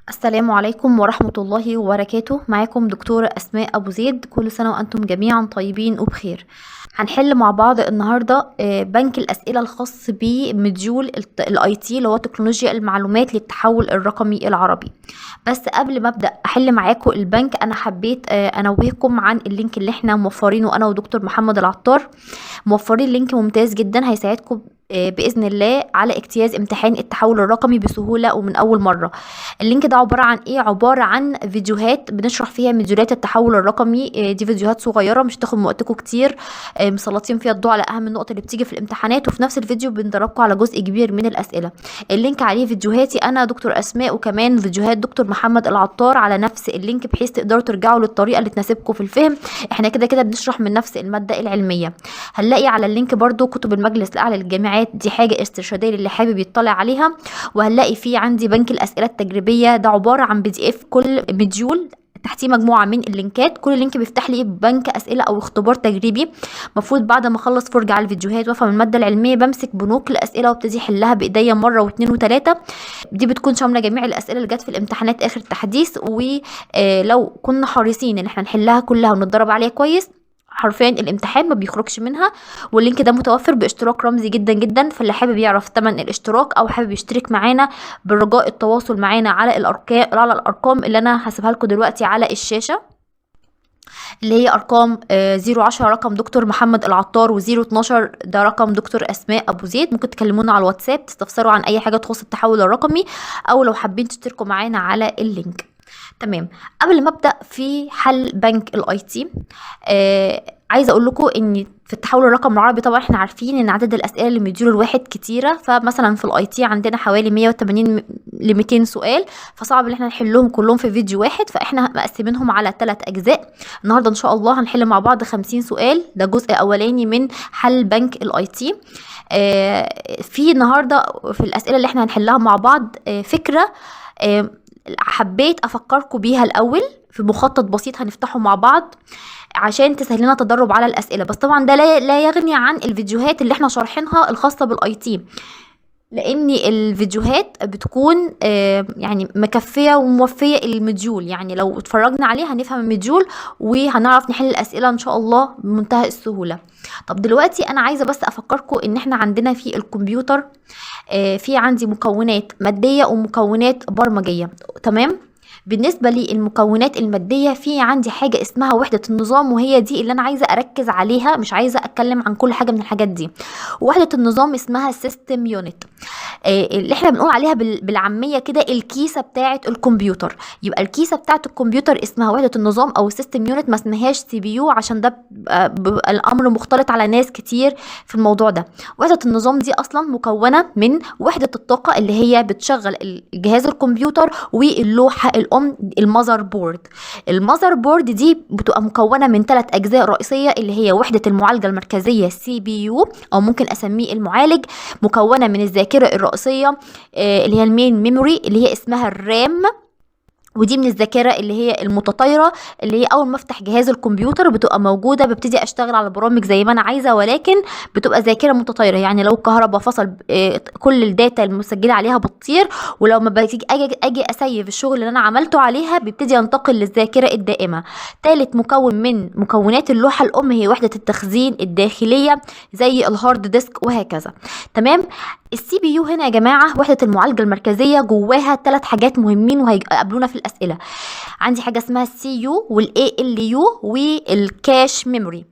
السلام عليكم ورحمة الله وبركاته. معاكم دكتورة أسماء أبو زيد. كل سنة وأنتم جميعا طيبين وبخير. هنحل مع بعض النهاردة بنك الأسئلة الخاص بمديول الاي تي اللي هو تكنولوجيا المعلومات للتحول الرقمي العربي. بس قبل ما أبدأ أحل معاكم البنك أنا حبيت أنوهكم عن اللينك اللي احنا موفرينه أنا ودكتور محمد العطار. موفرين لينك ممتاز جدا هيساعدكم بإذن الله على اجتياز امتحان التحول الرقمي بسهولة ومن أول مرة. اللينك ده عبارة عن ايه؟ عبارة عن فيديوهات بنشرح فيها مديولات التحول الرقمي. دي فيديوهات صغيرة مش تاخد من وقتكم كتير، مسلطين فيها الضوء على اهم النقط اللي بتيجي في الامتحانات، وفي نفس الفيديو بندربكم على جزء كبير من الأسئلة. اللينك عليه فيديوهاتي انا دكتور اسماء، وكمان فيديوهات دكتور محمد العطار على نفس اللينك، بحيث تقدروا ترجعوا للطريقة اللي تناسبكم في الفهم. احنا كده كده بنشرح من نفس المادة العلمية. هنلاقي على اللينك برضو كتب المجلس الأعلى للجامعات، دي حاجة استرشادية للي حابب يطلع عليها. وهنلاقي فيه عندي بنك الأسئلة التجريبية، ده عبارة عن PDF كل مديول تحتيه مجموعة من اللينكات، كل لينك بيفتح لي بنك أسئلة أو اختبار تجريبي. مفروض بعد ما أخلص فرجة على الفيديوهات وأفهم المادة العلمية بمسك بنوك الأسئلة وابتدي أحلها بإيديا مرة واثنين وثلاثة. دي بتكون شاملة جميع الأسئلة اللي جت في الامتحانات آخر التحديث، ولو كنا حريصين إن احنا نحلها كلها ونتدرب عليها كويس حرفيا الامتحان ما بيخرجش منها. واللينك ده متوفر باشتراك رمزي جدا جدا، فاللي حابب يعرف ثمن الاشتراك او حابب يشترك معانا بالرجاء التواصل معانا على الارقام اللي انا هسيبها لكم دلوقتي على الشاشه، اللي هي ارقام 010 رقم دكتور محمد العطار، و012 ده رقم دكتور اسماء ابو زيد. ممكن تكلمونا على الواتساب تستفسروا عن اي حاجه تخص التحول الرقمي، او لو حابين تشتركوا معانا على اللينك. تمام. قبل ما ابدا في حل بنك الاي تي، عايزه اقول لكم ان في التحول الرقمي العربي طبعا احنا عارفين ان عدد الاسئله اللي مديول الواحد كتيره، فمثلا في الاي تي عندنا حوالي 180 ل 200 سؤال، فصعب ان احنا نحلهم كلهم في فيديو واحد، فاحنا مقسمينهم على 3 اجزاء. النهارده ان شاء الله هنحل مع بعض 50 سؤال، ده جزء اولاني من حل بنك الاي تي. في النهارده في الاسئله اللي احنا هنحلها مع بعض فكره حبيت افكركم بيها الاول في مخطط بسيط هنفتحه مع بعض عشان تسهل لنا تدرب على الاسئله. بس طبعا ده لا يغني عن الفيديوهات اللي احنا شارحينها الخاصه بالاي تي، لان الفيديوهات بتكون يعني مكفيه وموفيه المديول، يعني لو اتفرجنا عليه هنفهم المديول وهنعرف نحل الاسئله ان شاء الله بمنتهى السهوله. طب دلوقتي انا عايزه بس افكركم ان احنا عندنا في الكمبيوتر في عندي مكونات ماديه ومكونات برمجيه. تمام. بالنسبة للمكونات المادية في عندي حاجة اسمها وحدة النظام، وهي دي اللي أنا عايزة أركز عليها، مش عايزة أتكلم عن كل حاجة من الحاجات دي. وحدة النظام اسمها سيستم يونت، اللي احنا بنقول عليها بالعامية كده الكيسة بتاعة الكمبيوتر. يبقى الكيسة بتاعة الكمبيوتر اسمها وحدة النظام أو سيستم يونت، ما اسمهاش CPU عشان ده بيبقى الأمر مختلط على ناس كتير في الموضوع ده. وحدة النظام دي أصلا مكونة من وحدة الطاقة اللي هي بتشغل جهاز الكمبيوتر واللوحة المذر بورد. المذر بورد دي بتبقى مكونة من 3 أجزاء رئيسية، اللي هي وحدة المعالجة المركزية CPU أو ممكن أسميه المعالج، مكونة من الذاكرة الرئيسية اللي هي المين ميموري اللي هي اسمها الرام، ودي من الذاكره اللي هي المتطايره، اللي هي اول ما افتح جهاز الكمبيوتر بتبقى موجوده، ببتدي اشتغل على البرامج زي ما انا عايزه، ولكن بتبقى ذاكره متطايره. يعني لو الكهرباء فصل كل الداتا المسجله عليها بتطير، ولو ما بتيجي اجي اسيف الشغل اللي انا عملته عليها بيبتدي ينتقل للذاكره الدائمه. ثالث مكون من مكونات اللوحه الام هي وحده التخزين الداخليه زي الهارد ديسك وهكذا. تمام. CPU هنا يا جماعه وحده المعالجه المركزيه، جواها 3 حاجات مهمين وهيقابلونا في الاسئله. عندي حاجه اسمها CPU والALU والكاش ميموري.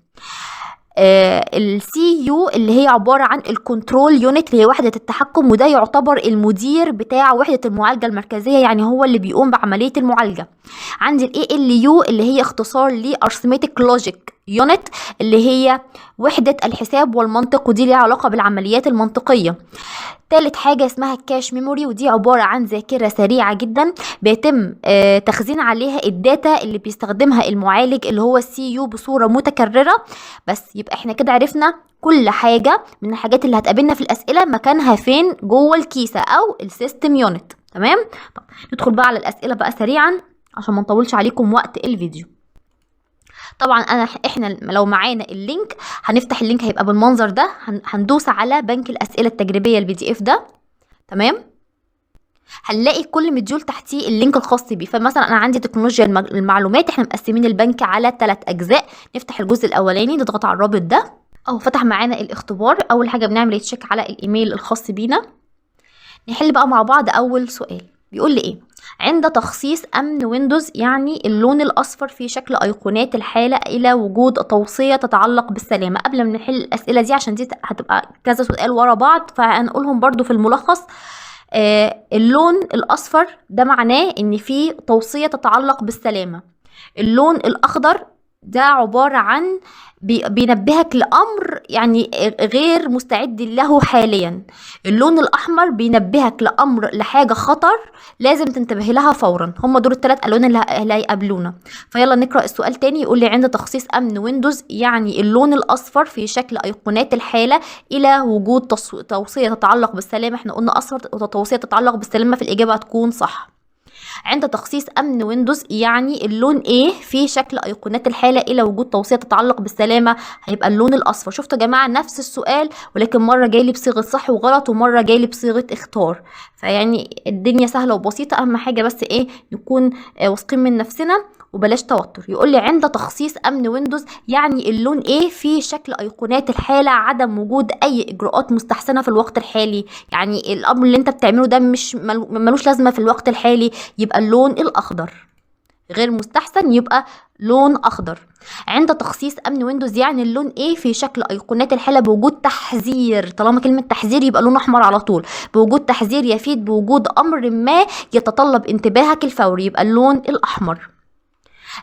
السي يو اللي هي عبارة عن الكنترول يونت اللي هي وحدة التحكم، وده يعتبر المدير بتاع وحدة المعالجة المركزية، يعني هو اللي بيقوم بعملية المعالجة. عندي ALU اللي هي اختصار لأرثماتيك لوجيك يونت اللي هي وحدة الحساب والمنطق، ودي ليها علاقة بالعمليات المنطقية. تالت حاجة اسمها الكاش ميموري، ودي عبارة عن ذاكرة سريعة جدا بيتم تخزين عليها الداتا اللي بيستخدمها المعالج اللي هو السي يو بصورة متكررة. بس يبقى احنا كده عرفنا كل حاجة من الحاجات اللي هتقابلنا في الأسئلة مكانها فين جوه الكيسة أو السيستم يونت. تمام. طب ندخل بقى على الأسئلة بقى سريعا عشان ما نطولش عليكم وقت الفيديو. طبعا احنا لو معانا اللينك هنفتح اللينك هيبقى بالمنظر ده، هندوس على بنك الاسئله التجريبيه PDF ده. تمام. هنلاقي كل مديول تحتيه اللينك الخاص بيه. فمثلا انا عندي تكنولوجيا المعلومات، احنا مقسمين البنك على 3 اجزاء. نفتح الجزء الاولاني، نضغط على الرابط ده اهو فتح معانا الاختبار. اول حاجه بنعمل تشيك على الايميل الخاص بينا. نحل بقى مع بعض اول سؤال. بيقول لي ايه؟ عند تخصيص امن ويندوز يعني اللون الاصفر في شكل ايقونات الحاله الى وجود توصيه تتعلق بالسلامه. قبل ما نحل الاسئله دي عشان دي هتبقى كذا سؤال ورا بعض فهنقولهم برضو في الملخص. اللون الاصفر ده معناه ان في توصيه تتعلق بالسلامه. اللون الاخضر ده عباره عن بينبهك لأمر يعني غير مستعد له حاليا. اللون الأحمر بينبهك لأمر لحاجة خطر لازم تنتبه لها فورا. هم دول ال3 ألوان اللي هيقابلونا. فيلا نقرأ السؤال تاني. يقول لي عند تخصيص أمن ويندوز يعني اللون الأصفر في شكل أيقونات الحالة إلى وجود توصية تتعلق بالسلامة. احنا قلنا أصفر توصية تتعلق بالسلامة، في الإجابة هتكون صح. عند تخصيص امن ويندوز يعني اللون ايه في شكل ايقونات الحاله الى وجود توصيه تتعلق بالسلامه، هيبقى اللون الاصفر. شفتوا يا جماعه نفس السؤال ولكن مره جاي لي بصيغه صح وغلط ومره جاي لي بصيغه اختار. فيعني الدنيا سهله وبسيطه، اهم حاجه بس ايه نكون واثقين من نفسنا وبلاش توتر. يقول لي عند تخصيص امن ويندوز يعني اللون ايه في شكل ايقونات الحاله عدم وجود اي اجراءات مستحسنه في الوقت الحالي. يعني الامر اللي انت بتعمله ده مش ملوش لازمه في الوقت الحالي، يبقى اللون الاخضر. غير مستحسن يبقى لون اخضر. عند تخصيص امن ويندوز يعني اللون ايه في شكل ايقونات الحاله بوجود تحذير. طالما كلمه تحذير يبقى لون احمر على طول. بوجود تحذير يفيد بوجود امر ما يتطلب انتباهك الفوري، يبقى اللون الاحمر.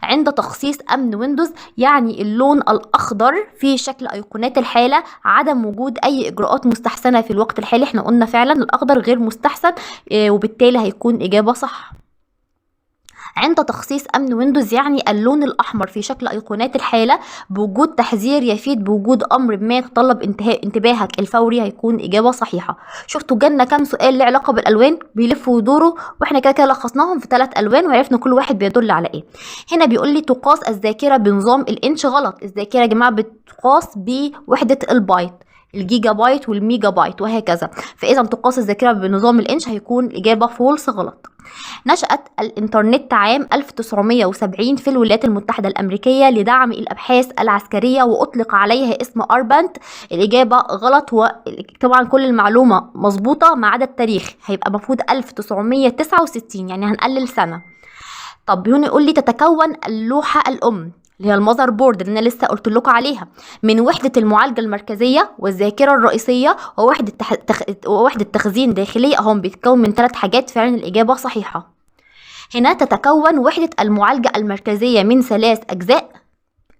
عند تخصيص امن ويندوز يعني اللون الاخضر في شكل ايقونات الحاله عدم وجود اي اجراءات مستحسنه في الوقت الحالي. احنا قلنا فعلا الاخضر غير مستحسن وبالتالي هيكون اجابه صح. عند تخصيص امن ويندوز يعني اللون الاحمر في شكل ايقونات الحاله بوجود تحذير يفيد بوجود امر ما يتطلب انتباهك الفوري، هيكون اجابه صحيحه. شفتوا جالنا كام سؤال له علاقه بالالوان بيلفوا ويدوروا، واحنا كده لخصناهم في 3 الوان وعرفنا كل واحد بيدل على ايه. هنا بيقول لي تقاس الذاكره بنظام الانش. غلط. الذاكره يا جماعه بتقاس بوحده البايت، الجيجا بايت والميجا بايت وهكذا. فاذا تقاس الذاكره بنظام الانش هيكون الاجابه فولس غلط. نشأت الإنترنت عام 1970 في الولايات المتحدة الأمريكية لدعم الأبحاث العسكرية وأطلق عليها اسم أربانت. الإجابة غلط، وطبعا كل المعلومة مظبوطة ما عدا التاريخ، هيبقى مفروض 1969 يعني هنقلل سنة. طب هنا يقول لي تتكون اللوحة الأم اللي هي المذر بورد اللي انا لسه قلت لكم عليها من وحده المعالجه المركزيه والذاكره الرئيسيه ووحده تخزين داخليه. اهم بيتكون من 3 حاجات. فعلا الاجابه صحيحه. هنا تتكون وحده المعالجه المركزيه من 3 اجزاء.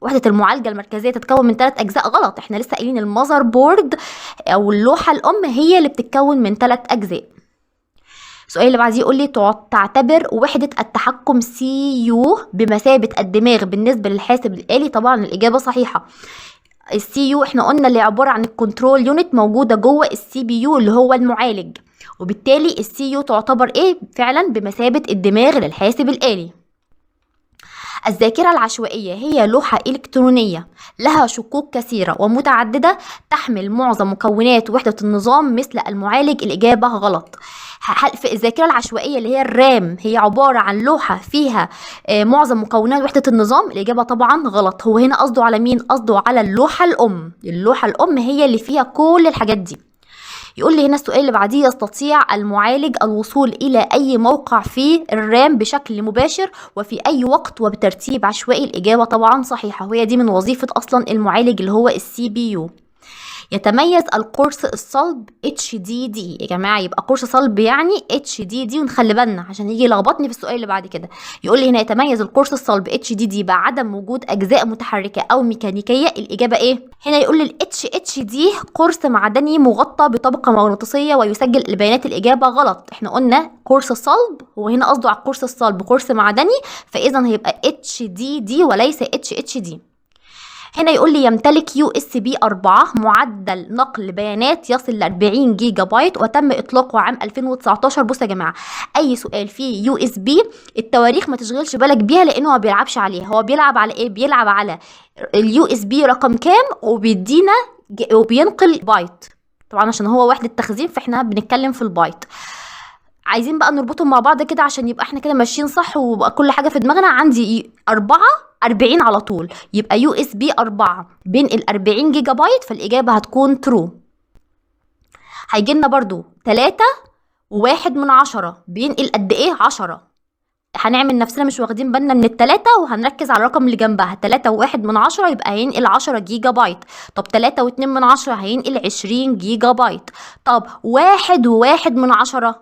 وحده المعالجه المركزيه تتكون من 3 اجزاء. غلط. احنا لسه قايلين المذر بورد او اللوحه الام هي اللي بتتكون من 3 اجزاء. السؤال اللي بعديه يقول لي تعتبر وحدة التحكم CPU بمثابة الدماغ بالنسبة للحاسب الآلي. طبعا الإجابة صحيحة. CPU احنا قلنا اللي عبارة عن الكنترول يونت موجودة جوه CPU اللي هو المعالج، وبالتالي CPU تعتبر ايه فعلا بمثابة الدماغ للحاسب الآلي. الذاكرة العشوائية هي لوحة إلكترونية لها شقوق كثيرة ومتعددة تحمل معظم مكونات وحدة النظام مثل المعالج. الإجابة غلط. في الذاكرة العشوائية اللي هي الرام هي عبارة عن لوحة فيها معظم مكونات وحدة النظام. الإجابة طبعا غلط. هو هنا قصده على مين؟ قصده على اللوحة الأم. اللوحة الأم هي اللي فيها كل الحاجات دي. يقول لي هنا السؤال اللي بعديه يستطيع المعالج الوصول إلى أي موقع في الرام بشكل مباشر وفي أي وقت وبترتيب عشوائي. الإجابة طبعا صحيحة، وهي دي من وظيفة أصلا المعالج اللي هو CPU. يتميز القرص الصلب HDD. يا جماعه يبقى قرص صلب يعني HDD، ونخلي بالنا عشان يجي يلخبطني في السؤال اللي بعد كده. يقول لي هنا يتميز القرص الصلب HDD بعدم وجود اجزاء متحركه او ميكانيكيه. الاجابه ايه؟ هنا يقول لي HDD قرص معدني مغطى بطبقه مغناطيسيه ويسجل البيانات. الاجابه غلط. احنا قلنا قرص صلب، هو هنا قصده على القرص الصلب قرص معدني، فاذا هيبقى HDD وليس HDD. هنا يقول لي يمتلك USB 4 معدل نقل بيانات يصل ل 40 جيجا بايت وتم اطلاقه عام 2019. بصوا يا جماعه اي سؤال فيه USB التواريخ ما تشغلش بالك بيها لانه ما بيلعبش عليها. هو بيلعب على ايه؟ بيلعب على USB رقم كام وبيدينا وبينقل بايت. طبعا عشان هو وحده تخزين فاحنا بنتكلم في البايت. عايزين بقى نربطهم مع بعض كده عشان يبقى احنا كده ماشيين صح ويبقى كل حاجة في دماغنا. عندي 40 على طول، يبقى يو اس بي 4 بينقل 40 جيجا بايت، فالإجابة هتكون ترو. هيجيلنا برضو 3.1 بينقل قد ايه؟ 10. هنعمل نفسنا مش واخدين بالنا من التلاتة وهنركز على الرقم اللي جنبها. 3.1 يبقى هينقل 10 جيجا بايت. طب 3.2 هينقل 20 جيجا بايت. طب 1.1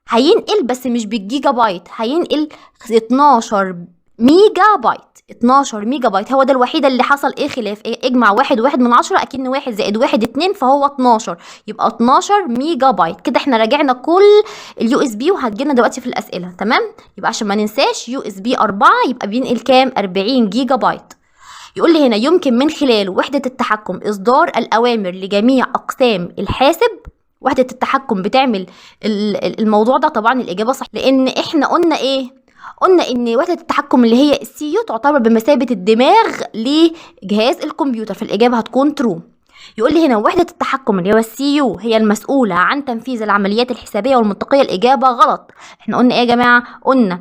هينقل بس مش بالجيجا بايت، هينقل 12 ميجا بايت. 12 ميجا بايت هو ده الوحيد اللي حصل ايه خلاف ايه. اجمع 1.1 اكن 1 زائد 1 2، فهو 12، يبقى 12 ميجا بايت. كده احنا راجعنا كل اليو اس بي وهتجيلنا دلوقتي في الاسئله. تمام، يبقى عشان ما ننساش يو اس بي 4 يبقى بينقل كام؟ 40 جيجا بايت. يقول لي هنا يمكن من خلال وحده التحكم اصدار الاوامر لجميع اقسام الحاسب. وحده التحكم بتعمل الموضوع ده. طبعا الاجابه صح، لان احنا قلنا ايه؟ قلنا ان وحده التحكم اللي هي السي يو تعتبر بمثابه الدماغ لجهاز الكمبيوتر، فالاجابه هتكون ترو. يقول لي هنا وحده التحكم اللي هو السي يو هي المسؤوله عن تنفيذ العمليات الحسابيه والمنطقيه. الاجابه غلط. احنا قلنا ايه يا جماعه؟ قلنا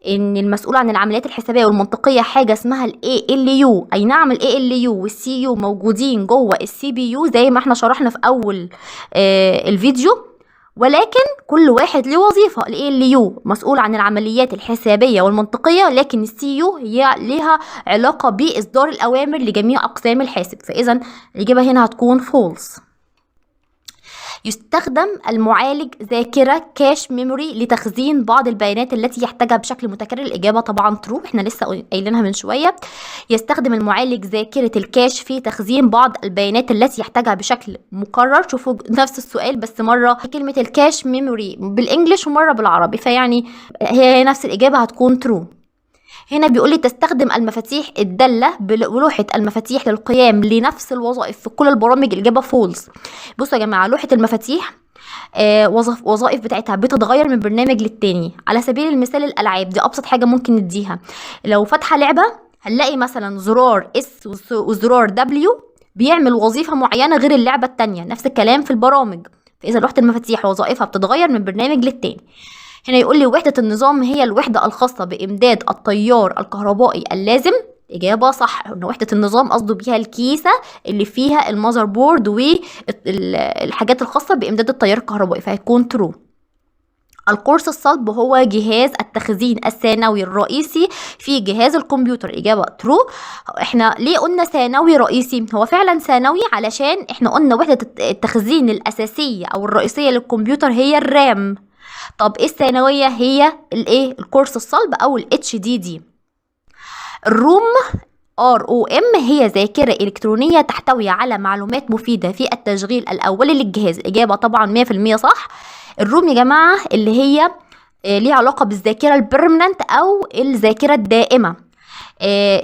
ان المسؤول عن العمليات الحسابيه والمنطقيه حاجه اسمها الاي ال يو. اي نعم، الاي ال يو والسي يو موجودين جوه السي بي يو زي ما احنا شرحنا في اول الفيديو، ولكن كل واحد له وظيفه. الاي ال يو مسؤول عن العمليات الحسابيه والمنطقيه، لكن السي يو هي لها علاقه باصدار الاوامر لجميع اقسام الحاسب، فاذا الاجابه هنا هتكون فولس. يستخدم المعالج ذاكرة كاش ميموري لتخزين بعض البيانات التي يحتاجها بشكل متكرر. الإجابة طبعا ترو، احنا لسه قايلينها من شوية. يستخدم المعالج ذاكرة الكاش في تخزين بعض البيانات التي يحتاجها بشكل مكرر. شوفوا نفس السؤال بس مرة كلمة الكاش ميموري بالإنجليش ومرة بالعربي، فيعني هي نفس الإجابة هتكون ترو. هنا بيقول لي تستخدم المفاتيح الدالة بلوحة المفاتيح للقيام لنفس الوظائف في كل البرامج. الإجابة فولس. بصوا يا جماعة، لوحة المفاتيح وظائف بتاعتها بتتغير من برنامج للتاني. على سبيل المثال الألعاب دي أبسط حاجة ممكن نديها. لو فاتحة لعبة هنلاقي مثلا زرار اس وزرار دبليو بيعمل وظيفة معينة غير اللعبة التانية. نفس الكلام في البرامج. فإذا لوحة المفاتيح وظائفها بتتغير من برنامج للتاني. هنا يقول لي وحدة النظام هي الوحدة الخاصة بإمداد التيار الكهربائي اللازم. إجابة صح، إن وحدة النظام قصده بيها الكيسة اللي فيها المذر بورد والحاجات الخاصة بإمداد التيار الكهربائي، فهيكون ترو. القرص الصلب هو جهاز التخزين الثانوي الرئيسي في جهاز الكمبيوتر. إجابة ترو. احنا ليه قلنا ثانوي رئيسي؟ هو فعلا ثانوي علشان احنا قلنا وحدة التخزين الأساسية أو الرئيسية للكمبيوتر هي الرام. طب ايه الثانوية؟ هي الايه؟ القرص الصلب او الاتش دي دي. الروم ROM هي ذاكرة إلكترونية تحتوي على معلومات مفيدة في التشغيل الأولي للجهاز. الإجابة طبعا 100% صح. الروم يا جماعة اللي هي ليها علاقة بالذاكرة البرمننت أو الذاكرة الدائمة.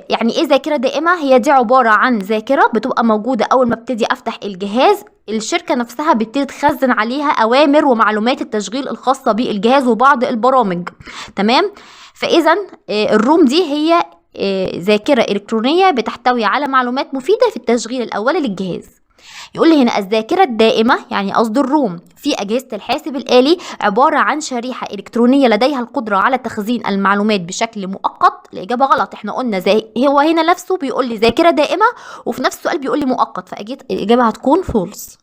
يعني ايه ذاكرة دائمة؟ هي دي عبارة عن ذاكرة بتبقى موجودة أول ما ابتدي أفتح الجهاز. الشركة نفسها بتبتدي تخزن عليها أوامر ومعلومات التشغيل الخاصة بالجهاز وبعض البرامج. تمام؟ فإذا الروم دي هي ذاكرة إلكترونية بتحتوي على معلومات مفيدة في التشغيل الأولي للجهاز. يقول لي هنا الذاكرة الدائمة يعني قصد الروم في أجهزة الحاسب الآلي عبارة عن شريحة إلكترونية لديها القدرة على تخزين المعلومات بشكل مؤقت. الإجابة غلط. احنا قلنا هو هنا نفسه بيقول لي ذاكرة دائمة وفي نفس السؤال بيقول لي مؤقت، فالإجابة هتكون فولس.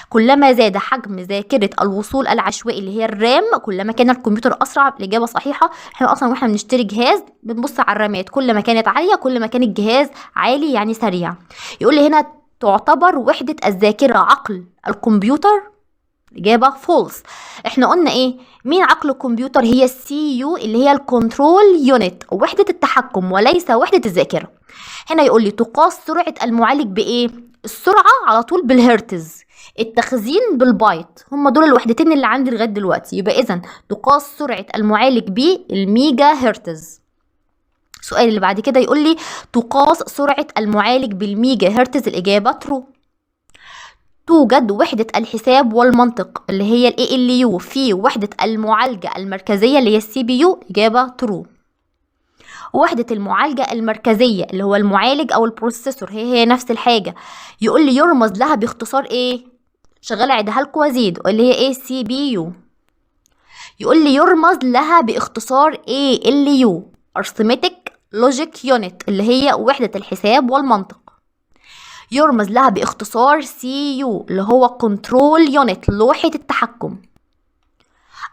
كلما زاد حجم ذاكرة الوصول العشوائي اللي هي الرام كلما كان الكمبيوتر أسرع. الإجابة صحيحة. احنا أصلا واحنا بنشتري جهاز بنبص على الرامات، كل ما كانت عالية كل ما كان الجهاز عالي يعني سريع. يقول لي هنا تعتبر وحدة الذاكرة عقل الكمبيوتر. إجابة فولس. احنا قلنا ايه؟ مين عقل الكمبيوتر؟ هي السي يو اللي هي الكنترول يونت، وحدة التحكم وليس وحدة الذاكرة. هنا يقول لي تقاس سرعة المعالج بإيه؟ السرعة على طول بالهرتز، التخزين بالبايت. هم دول الوحدتين اللي عندي لغاية دلوقتي. يبقى إذن تقاس سرعة المعالج بالميجا هرتز. السؤال اللي بعد كده يقول لي تقاس سرعة المعالج بالميجا هرتز. الإجابة ترو. توجد وحدة الحساب والمنطق اللي هي ال ALU في وحدة المعالجة المركزية اللي هي CPU. إجابة ترو. وحدة المعالجة المركزية اللي هو المعالج أو البروسيسور هي نفس الحاجة. يقول لي يرمز لها باختصار إيه؟ شغالة عيدها لكم وازيد اللي هي إيه؟ CPU. يقول لي يرمز لها باختصار ALU Arithmetic Logic Unit اللي هي وحدة الحساب والمنطق. يرمز لها باختصار CU اللي هو Control Unit لوحة التحكم.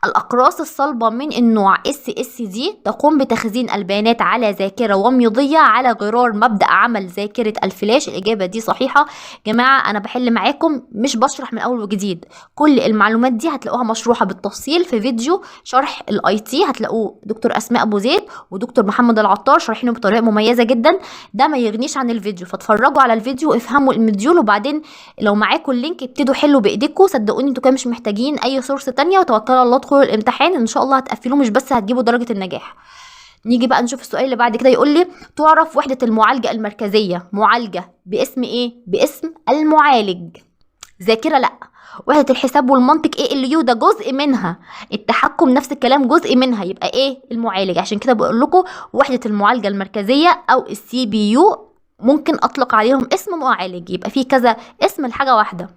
الأقراص الصلبة من النوع SSD تقوم بتخزين البيانات على ذاكرة وميضية على غرار مبدأ عمل ذاكرة الفلاش. الإجابة دي صحيحة. جماعة أنا بحل معاكم مش بشرح من أول وجديد، كل المعلومات دي هتلاقوها مشروحة بالتفصيل في فيديو شرح IT، هتلاقوه دكتور أسماء أبو زيد ودكتور محمد العطار شارحينه بطريقة مميزة جدا. ده ما يغنيش عن الفيديو، فاتفرجوا على الفيديو افهموا المديول، وبعدين لو معاكم اللينك ابتدوا حلوا بإيديكم. صدقوني انتوا كده مش محتاجين أي سورس تانية، وتوكلوا على الله ادخلوا الامتحان ان شاء الله هتقفلوه، مش بس هتجيبوا درجة النجاح. نيجي بقى نشوف السؤال اللي بعد كده. يقول لي تعرف وحدة المعالجة المركزية معالجة باسم ايه؟ باسم المعالج. ذاكرة لا. وحدة الحساب والمنطق ALU ده جزء منها. التحكم نفس الكلام جزء منها، يبقى ايه؟ المعالج. عشان كده بقول لكم وحدة المعالجة المركزية او CPU ممكن اطلق عليهم اسم معالج، يبقى فيه كذا اسم لحاجة واحدة.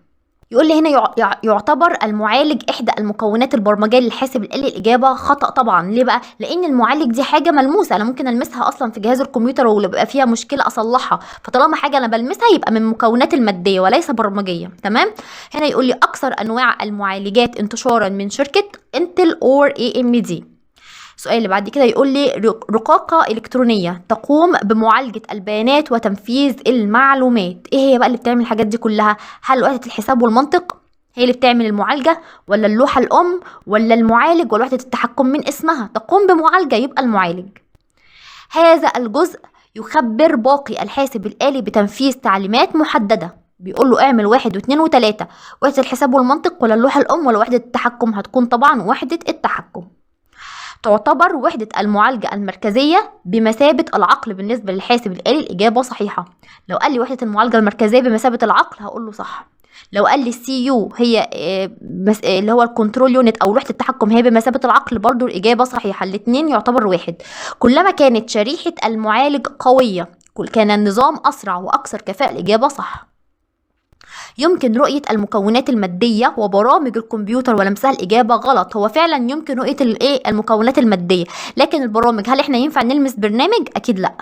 يقول لي هنا يعتبر المعالج احدى المكونات البرمجيه للحاسب الآلي. الاجابه خطأ طبعا. ليه بقى؟ لان المعالج دي حاجه ملموسه، انا ممكن المسها اصلا في جهاز الكمبيوتر ولو بقى فيها مشكله اصلحها، فطالما حاجه انا بلمسها يبقى من المكونات الماديه وليس برمجيه. تمام. هنا يقول لي اكثر انواع المعالجات انتشارا من شركه انتل اور AMD. السؤال اللي بعد كده يقول لي رقاقة إلكترونية تقوم بمعالجة البيانات وتنفيذ المعلومات. ايه هي بقى اللي بتعمل الحاجات دي كلها؟ هل وحدة الحساب والمنطق هي اللي بتعمل المعالجة، ولا اللوحة الأم، ولا المعالج، ولا وحدة التحكم من اسمها تقوم بمعالجة يبقى المعالج؟ هذا الجزء يخبر باقي الحاسب الآلي بتنفيذ تعليمات محددة. بيقول له اعمل 1 و2 و3. وحدة الحساب والمنطق ولا اللوحة الأم ولا وحدة التحكم؟ هتكون طبعا وحدة التحكم. تعتبر وحدة المعالجة المركزية بمثابة العقل بالنسبة للحاسب الآلي. الإجابة صحيحة. لو قال لي وحدة المعالجة المركزية بمثابة العقل هقول له صح. لو قال لي CPU هي اللي هو الكنترول يونت أو وحدة التحكم هي بمثابة العقل برضو الإجابة صحيحة. الاتنين يعتبر واحد. كلما كانت شريحة المعالج قوية كان النظام أسرع وأكثر كفاءة. الإجابة صح. يمكن رؤية المكونات المادية وبرامج الكمبيوتر ولمسها. الإجابة غلط. هو فعلا يمكن رؤية المكونات المادية، لكن البرامج هل احنا ينفع نلمس برنامج؟ أكيد لا.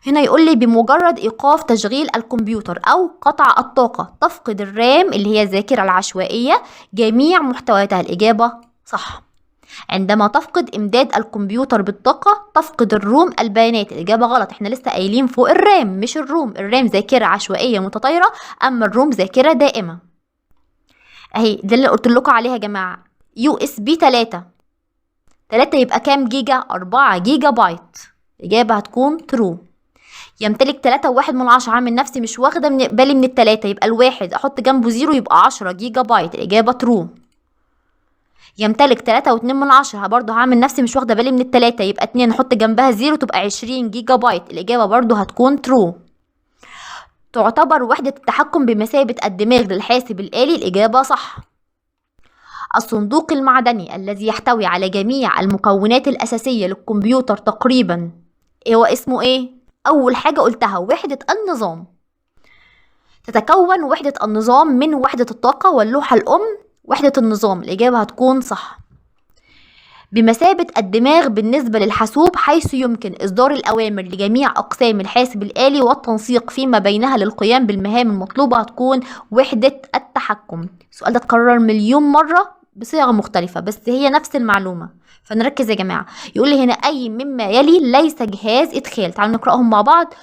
هنا يقول لي بمجرد إيقاف تشغيل الكمبيوتر أو قطع الطاقة تفقد الرام اللي هي الذاكرة العشوائية جميع محتوياتها. الإجابة صح. عندما تفقد إمداد الكمبيوتر بالطاقة تفقد الروم البيانات. الإجابة غلط. احنا لسه قايلين فوق الرام مش الروم. الرام ذاكرة عشوائية متطايرة، أما الروم ذاكرة دائمة. أهي ده اللي قلت لكم عليها يا جماعة. USB 3 يبقى كام جيجا؟ 4 جيجا بايت. الإجابة هتكون ترو. يمتلك 3.1 عامل نفسي مش واخدة من بالي من التلاتة، يبقى الواحد أحط جنبه 0 يبقى 10 جيجا بايت. الإجابة ترو. يمتلك 3.2 برضه هعمل نفسي مش واخده بالي من التلاتة، يبقى 2 نحط جنبها 0 تبقى 20 جيجا بايت. الإجابة برضه هتكون ترو. تعتبر وحدة التحكم بمثابة الدماغ للحاسب الآلي. الإجابة صح. الصندوق المعدني الذي يحتوي على جميع المكونات الأساسية للكمبيوتر تقريبا هو اسمه ايه؟ أول حاجة قلتها وحدة النظام. تتكون وحدة النظام من وحدة الطاقة واللوحة الأم وحدة النظام. الإجابة هتكون صح. بمثابة الدماغ بالنسبة للحاسوب، حيث يمكن إصدار الأوامر لجميع أقسام الحاسب الآلي والتنسيق فيما بينها للقيام بالمهام المطلوبة. هتكون وحدة التحكم. السؤال ده اتكرر مليون مرة بصيغة مختلفة بس هي نفس المعلومة، فنركز يا جماعة. يقول لي هنا أي مما يلي ليس جهاز إدخال. تعالوا نقرأهم مع بعض.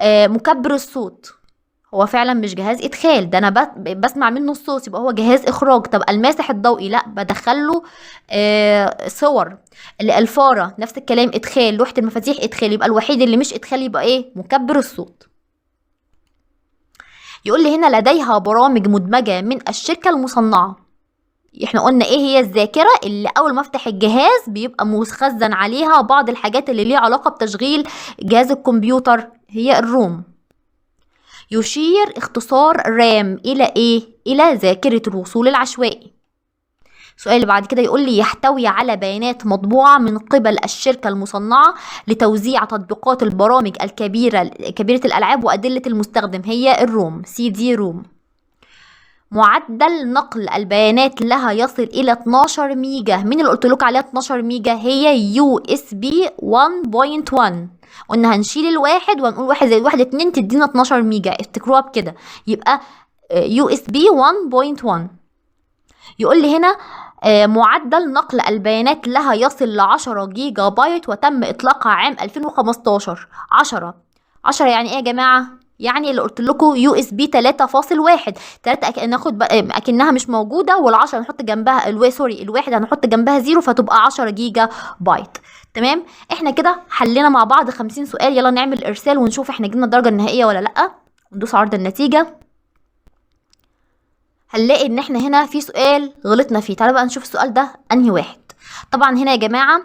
مكبر الصوت هو فعلا مش جهاز ادخال، ده انا بسمع منه الصوت يبقى هو جهاز اخراج. طب الماسح الضوئي لا، بدخله صور. الفاره نفس الكلام ادخال. لوحه المفاتيح ادخال، يبقى الوحيد اللي مش ادخال يبقى ايه؟ مكبر الصوت. يقول لي هنا لديها برامج مدمجه من الشركه المصنعه. احنا قلنا ايه هي الذاكره اللي اول ما افتح الجهاز بيبقى مخزن عليها بعض الحاجات اللي ليها علاقه بتشغيل جهاز الكمبيوتر، هي الروم. يشير اختصار رام إلى إيه؟ إلى ذاكرة الوصول العشوائي. السؤال اللي بعد كده يقول لي يحتوي على بيانات مطبوعة من قبل الشركة المصنعة لتوزيع تطبيقات البرامج كبيرة الألعاب وأدلة المستخدم، هي الروم CD روم. معدل نقل البيانات لها يصل الى 12 ميجا. مين اللي قلت لكم عليها 12 ميجا؟ هي يو اس بي 1.1. قلنا هنشيل الواحد وهنقول واحد زائد واحد 2 تدينا 12 ميجا، افتكروها بكده. يبقى يو اس بي 1.1. يقول لي هنا معدل نقل البيانات لها يصل ل 10 جيجا بايت وتم اطلاقها عام 2015. 10 يعني ايه يا جماعه؟ يعني اللي قلت لكم يو اس بي 3.1. 3 ناخد اكنها مش موجوده، وال10 هنحط جنبها الواحد هنحط جنبها زيرو فتبقى 10 جيجا بايت. تمام. احنا كده حلينا مع بعض 50 سؤال. يلا نعمل ارسال ونشوف احنا جبنا الدرجه النهائيه ولا لا. وندوس عرض النتيجه. هنلاقي ان احنا هنا في سؤال غلطنا فيه. تعالوا بقى نشوف السؤال ده انهي واحد. طبعا هنا يا جماعه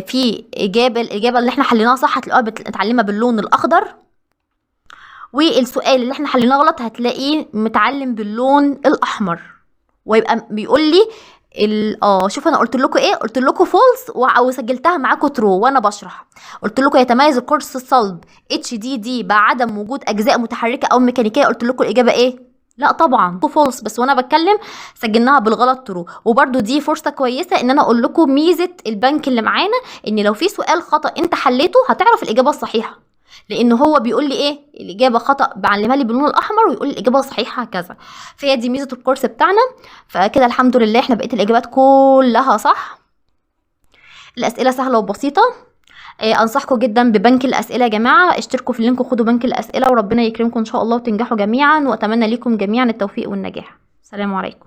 في الاجابه اللي احنا حليناها صح هتلاقوها متعلمه باللون الاخضر، والسؤال اللي احنا حليناه غلط هتلاقيه متعلم باللون الاحمر. ويبقى بيقول لي شوف انا قلت لكم ايه؟ قلت لكم فولس وسجلتها معاكم ترو وانا بشرح. قلت لكم يتميز القرص الصلب اتش دي دي بعدم وجود اجزاء متحركه او ميكانيكيه. قلت لكم الاجابه ايه؟ لا طبعا فولس، بس وانا بتكلم سجلناها بالغلط ترو. وبرده دي فرصه كويسه ان انا اقول لكم ميزه البنك اللي معانا، ان لو في سؤال خطا انت حليته هتعرف الاجابه الصحيحه، لان هو بيقول لي ايه؟ الاجابه خطا بعلمها لي باللون الاحمر ويقول لي الاجابه صحيحه كذا. فهي دي ميزه الكورس بتاعنا. فكده الحمد لله احنا بقيت الاجابات كلها صح. الاسئله سهله وبسيطه. انصحكم جدا ببنك الاسئله يا جماعه. اشتركوا في اللينك وخدوا بنك الاسئله، وربنا يكرمكم ان شاء الله وتنجحوا جميعا، واتمنى لكم جميعا التوفيق والنجاح. السلام عليكم.